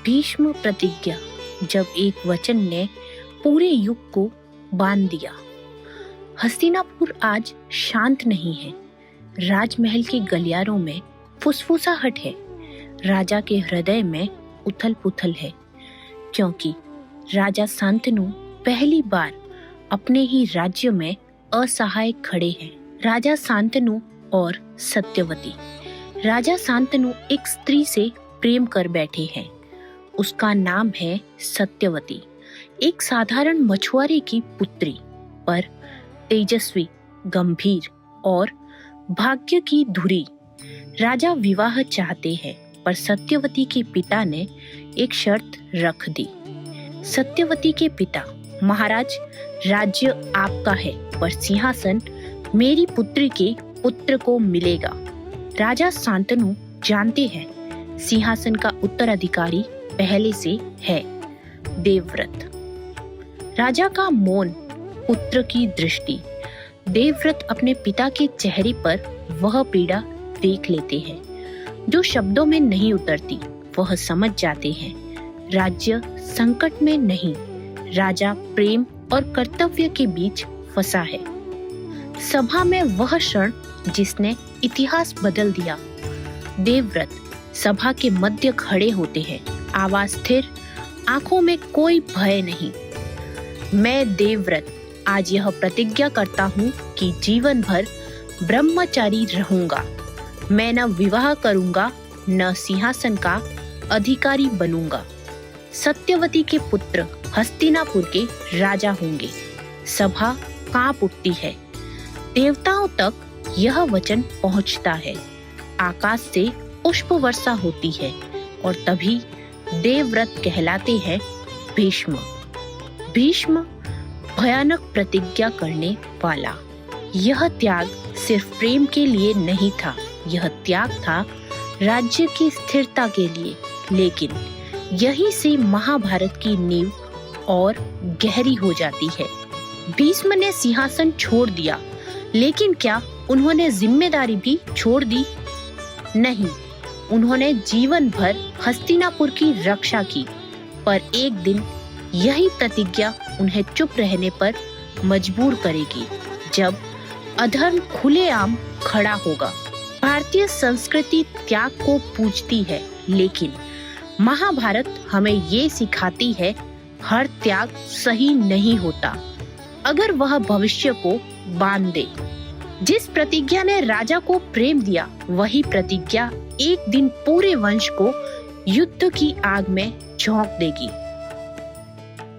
भीष्म प्रतिज्ञा, जब एक वचन ने पूरे युग को बांध दिया। हस्तिनापुर आज शांत नहीं है। राजमहल के गलियारों में फुसफुसाहट है। राजा के हृदय में उथल पुथल है, क्योंकि राजा शांतनु पहली बार अपने ही राज्य में असहाय खड़े हैं। राजा शांतनु और सत्यवती। राजा शांतनु एक स्त्री से प्रेम कर बैठे हैं। उसका नाम है सत्यवती, एक साधारण मछुआरे की पुत्री, पर तेजस्वी, गंभीर और भाग्य की धुरी। राजा विवाह चाहते हैं, पर सत्यवती के पिता ने एक शर्त रख दी। सत्यवती के पिता, महाराज, राज्य आपका है, पर सिंहासन मेरी पुत्री के पुत्र को मिलेगा। राजा शांतनु जानते हैं सिंहासन का उत्तराधिकारी पहले से है देवव्रत। राजा का मौन, पुत्र की दृष्टि। देवव्रत अपने पिता के चेहरे पर वह पीड़ा देख लेते हैं जो शब्दों में नहीं उतरती। वह समझ जाते हैं राज्य संकट में नहीं, राजा प्रेम और कर्तव्य के बीच फंसा है। सभा में वह क्षण जिसने इतिहास बदल दिया। देवव्रत सभा के मध्य खड़े होते हैं, आवाज स्थिर, आंखों में कोई भय नहीं। मैं देवव्रत आज यह प्रतिज्ञा करता हूँ कि जीवन भर ब्रह्मचारी रहूंगा। मैं न विवाह करूंगा, न सिंहासन का अधिकारी बनूंगा। सत्यवती के पुत्र हस्तिनापुर के राजा होंगे। सभा कांप उठती है। देवताओं तक यह वचन पहुंचता है। आकाश से पुष्प वर्षा होती है और तभी देवव्रत कहलाते हैं भीष्म। भीष्म भयानक प्रतिज्ञा करने वाला। यह त्याग सिर्फ प्रेम के लिए नहीं था, यह त्याग था राज्य की स्थिरता के लिए। लेकिन यहीं से महाभारत की नींव और गहरी हो जाती है। भीष्म ने सिंहासन छोड़ दिया, लेकिन क्या उन्होंने जिम्मेदारी भी छोड़ दी? नहीं, उन्होंने जीवन भर हस्तिनापुर की रक्षा की। पर एक दिन यही प्रतिज्ञा उन्हें चुप रहने पर मजबूर करेगी, जब अधर्म खुलेआम खड़ा होगा। भारतीय संस्कृति त्याग को पूजती है, लेकिन महाभारत हमें ये सिखाती है हर त्याग सही नहीं होता, अगर वह भविष्य को बांध दे। जिस प्रतिज्ञा ने राजा को प्रेम दिया, वही प्रतिज्ञा एक दिन पूरे वंश को युद्ध की आग में झोंक देगी।